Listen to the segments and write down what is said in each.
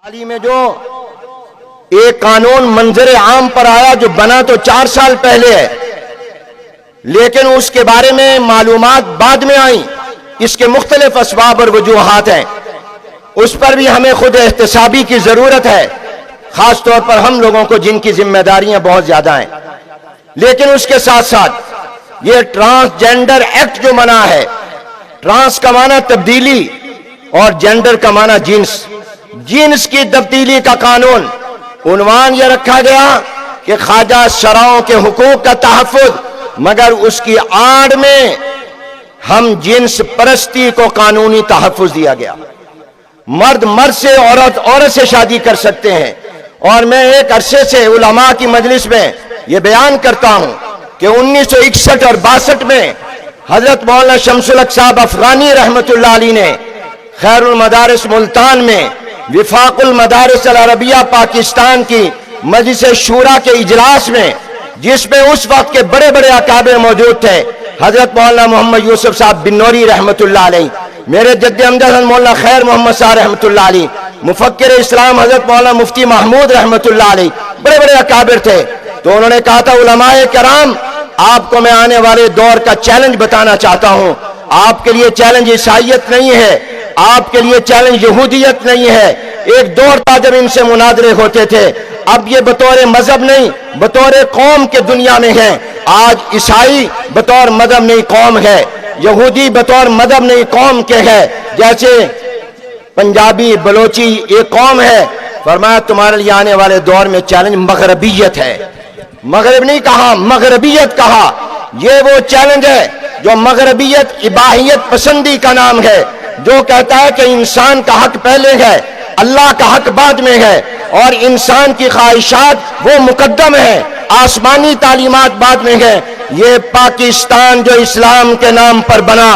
حال ہی میں جو ایک قانون منظر عام پر آیا جو بنا تو 4 سال پہلے ہے، لیکن اس کے بارے میں معلومات بعد میں آئیں، اس کے مختلف اسباب اور وجوہات ہیں، اس پر بھی ہمیں خود احتسابی کی ضرورت ہے، خاص طور پر ہم لوگوں کو جن کی ذمہ داریاں بہت زیادہ ہیں۔ لیکن اس کے ساتھ ساتھ یہ ٹرانسجینڈر ایکٹ جو بنا ہے، ٹرانس کا معنی تبدیلی اور جینڈر کا معنی جنس کی تبدیلی کا قانون، عنوان یہ رکھا گیا کہ خواجہ شرعوں کے حقوق کا تحفظ، مگر اس کی آڑ میں ہم جنس پرستی کو قانونی تحفظ دیا گیا۔ مرد مرد سے، عورت سے شادی کر سکتے ہیں، اور میں ایک عرصے سے علماء کی مجلس میں یہ بیان کرتا ہوں کہ 1961 اور 62 میں حضرت مولانا شمس الحق صاحب افغانی رحمت اللہ علیہ نے خیر المدارس ملتان میں وفاق المدارس العربیہ پاکستان کی مجلس شورا کے اجلاس میں، جس میں اس وقت کے بڑے بڑے اکابر موجود تھے، حضرت مولانا محمد یوسف صاحب بنوری رحمت اللہ علیہ، میرے جد امجد مولانا خیر محمد صاحب رحمت اللہ علیہ، مفکر اسلام حضرت مولانا مفتی محمود رحمت اللہ علیہ، بڑے بڑے اکابر تھے، تو انہوں نے کہا تھا علماء کرام، آپ کو میں آنے والے دور کا چیلنج بتانا چاہتا ہوں۔ آپ کے لیے چیلنج عیسائیت نہیں ہے، آپ کے لیے چیلنج یہودیت نہیں ہے۔ ایک دور تھا جب ان سے مناظرے ہوتے تھے، اب یہ بطور مذہب نہیں، بطور قوم کے دنیا میں ہے۔ آج عیسائی بطور مذہب نہیں قوم ہے، یہودی بطور مذہب نہیں قوم کے ہے، جیسے پنجابی بلوچی ایک قوم ہے۔ فرمایا تمہارے لیے آنے والے دور میں چیلنج مغربیت ہے۔ مغرب نہیں کہا، مغربیت کہا۔ یہ وہ چیلنج ہے جو مغربیت اباحیت پسندی کا نام ہے، جو کہتا ہے کہ انسان کا حق پہلے ہے، اللہ کا حق بعد میں ہے، اور انسان کی خواہشات وہ مقدم ہے، آسمانی تعلیمات بعد میں ہے۔ یہ پاکستان جو اسلام کے نام پر بنا،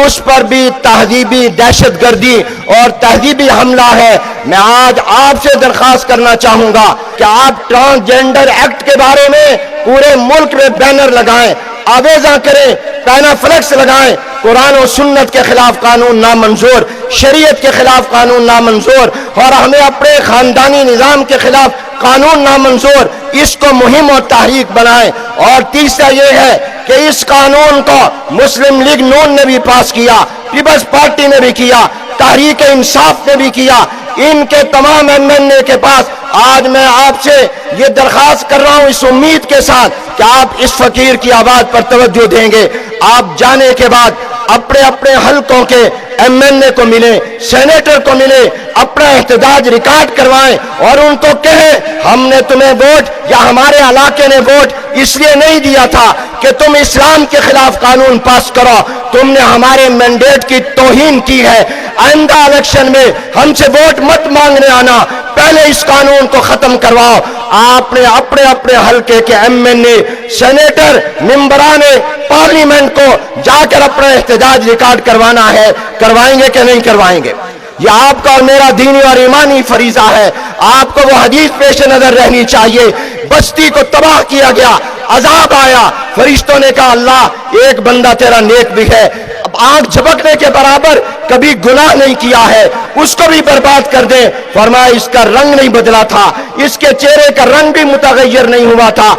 اس پر بھی تہذیبی دہشت گردی اور تہذیبی حملہ ہے۔ میں آج آپ سے درخواست کرنا چاہوں گا کہ آپ ٹرانسجینڈر ایکٹ کے بارے میں پورے ملک میں بینر لگائیں، آویزاں کریں، پینا فلیکس لگائیں، قرآن و سنت کے خلاف قانون نامنظور، شریعت کے خلاف قانون نامنظور، اور ہمیں اپنے خاندانی نظام کے خلاف قانون نامنظور، اس کو مہم اور تحریک بنائیں۔ اور تیسرا یہ ہے کہ اس قانون کو مسلم لیگ نون نے بھی پاس کیا، پیپلز پارٹی نے بھی کیا، تحریک انصاف نے بھی کیا، ان کے تمام ایم این اے کے پاس آج میں آپ سے یہ درخواست کر رہا ہوں اس امید کے ساتھ کہ آپ اس فقیر کی آواز پر توجہ دیں گے۔ آپ جانے کے بعد اپنے اپنے حلقوں کے ایم این اے کو ملیں، سینیٹر کو ملیں، اپنا احتجاج ریکارڈ کروائیں اور ان کو کہیں ہم نے تمہیں ووٹ یا ہمارے علاقے نے ووٹ اس لیے نہیں دیا تھا کہ تم اسلام کے خلاف قانون پاس کرو، تم نے ہمارے مینڈیٹ کی توہین کی ہے۔ آئندہ الیکشن میں ہم سے ووٹ مت مانگنے آنا، پہلے اس قانون کو ختم کرواؤ۔ آپ نے اپنے اپنے حلقے کے ایم این اے، سینیٹر، ممبران پارلیمنٹ کو جا کر اپنا احتجاج ریکارڈ کروانا ہے۔ کروائیں گے کہ نہیں کروائیں گے؟ یہ آپ کا اور میرا دینی اور ایمانی فریضہ ہے۔ آپ کو وہ حدیث پیش نظر رہنی چاہیے، بستی کو تباہ کیا گیا، عذاب آیا، فرشتوں نے کہا اللہ ایک بندہ تیرا نیک بھی ہے، اب آنکھ جھپکنے کے برابر کبھی گناہ نہیں کیا ہے، اس کو بھی برباد کر دیں۔ فرمایا اس کا رنگ نہیں بدلا تھا، اس کے چہرے کا رنگ بھی متغیر نہیں ہوا تھا،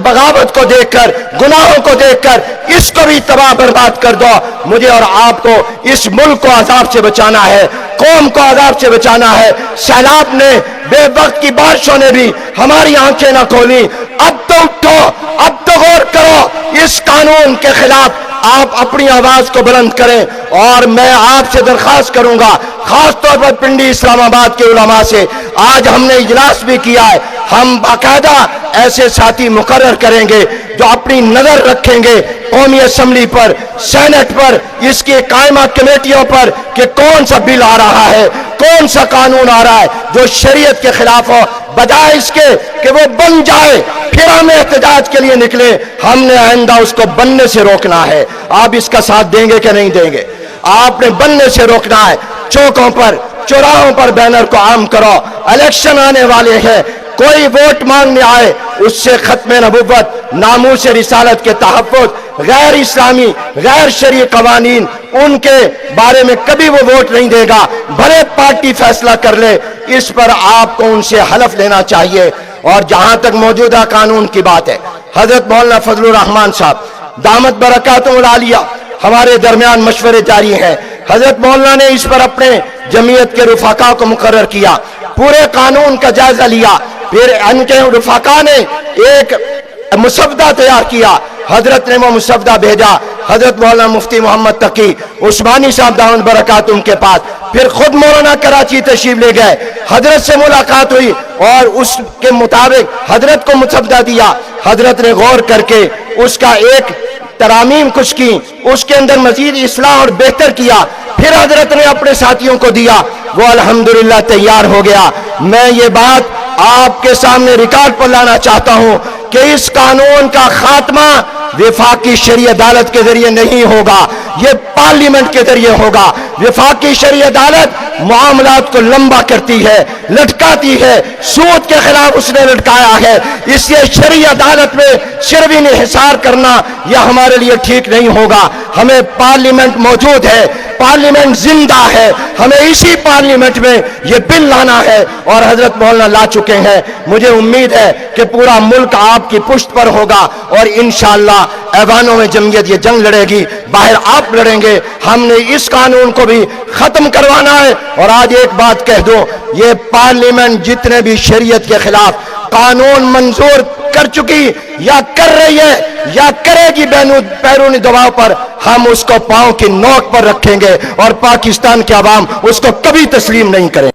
بغاوت کو دیکھ کر، گناہوں کو دیکھ کر اس کو بھی تباہ برباد کر دو۔ مجھے اور آپ کو اس ملک کو عذاب سے بچانا ہے، قوم کو عذاب سے بچانا ہے۔ سیلاب نے، بے وقت کی بارشوں نے بھی ہماری آنکھیں نہ کھولی۔ اب تو اٹھو، اب تو غور کرو، اس قانون کے خلاف آپ اپنی آواز کو بلند کریں۔ اور میں آپ سے درخواست کروں گا، خاص طور پر پنڈی اسلام آباد کے علماء سے، آج ہم نے اجلاس بھی کیا ہے، ہم باقاعدہ ایسے ساتھی مقرر کریں گے جو اپنی نظر رکھیں گے قومی اسمبلی پر، سینٹ پر، اس کی قائمہ کمیٹیوں پر کہ کون سا بل آ رہا ہے، کون سا قانون آ رہا ہے جو شریعت کے خلاف ہو، بجائے اس کے کہ وہ بن جائے پھر ہم احتجاج کے لیے نکلے۔ ہم نے آئندہ اس کو بننے سے روکنا ہے۔ آپ اس کا ساتھ دیں گے کہ نہیں دیں گے؟ آپ نے بننے سے روکنا ہے۔ چوکوں پر، چوراہوں پر بینر کو عام کرو، الیکشن آنے والے ہیں، کوئی ووٹ مانگنے آئے اس سے ختم نبوت، ناموس رسالت کے تحفظ، غیر اسلامی غیر شرعی قوانین ان کے بارے میں کبھی وہ ووٹ نہیں دے گا، بھلے پارٹی فیصلہ کر لے، اس پر آپ کو ان سے حلف لینا چاہیے۔ اور جہاں تک موجودہ قانون کی بات ہے، حضرت مولانا فضل الرحمان صاحب دامت برکاتہم العالیہ ہمارے درمیان مشورے جاری ہیں۔ حضرت مولانا نے اس پر اپنے جمعیت کے رفقا کو مقرر کیا، پورے قانون کا جائزہ لیا، پھر ان کے رفقا نے ایک مسودہ تیار کیا، حضرت نے وہ مسودہ بھیجا حضرت مولانا مفتی محمد تقی عثمانی صاحب دامت برکاتہم کے پاس، پھر خود مولانا کراچی تشریف لے گئے، حضرت سے ملاقات ہوئی اور اس کے مطابق حضرت کو مسودہ دیا، حضرت نے غور کر کے اس کا ایک ترامیم کچھ کی، اس کے اندر مزید اصلاح اور بہتر کیا، پھر حضرت نے اپنے ساتھیوں کو دیا، وہ الحمدللہ تیار ہو گیا۔ میں یہ بات آپ کے سامنے ریکارڈ پر لانا چاہتا ہوں کہ اس قانون کا خاتمہ وفاقی شرعی عدالت کے ذریعے نہیں ہوگا، یہ پارلیمنٹ کے ذریعے ہوگا۔ وفاقی شرعی عدالت معاملات کو لمبا کرتی ہے، لٹکاتی ہے، سود کے خلاف اس نے لٹکایا ہے، اس لیے شرعی عدالت میں صرف انحصار کرنا یہ ہمارے لیے ٹھیک نہیں ہوگا۔ ہمیں پارلیمنٹ موجود ہے، پارلیمنٹ زندہ ہے، ہمیں اسی پارلیمنٹ میں یہ بل لانا ہے اور حضرت مولانا لا چکے ہیں۔ مجھے امید ہے کہ پورا ملک آپ کی پشت پر ہوگا اور انشاءاللہ ایوانوں میں جمعیت یہ جنگ لڑے گی، باہر آپ لڑیں گے۔ ہم نے اس قانون کو بھی ختم کروانا ہے۔ اور آج ایک بات کہہ دو، یہ پارلیمنٹ جتنے بھی شریعت کے خلاف قانون منظور کر چکی یا کر رہی ہے یا کرے گی بیرونی دباؤ پر، ہم اس کو پاؤں کی نوک پر رکھیں گے اور پاکستان کے عوام اس کو کبھی تسلیم نہیں کریں۔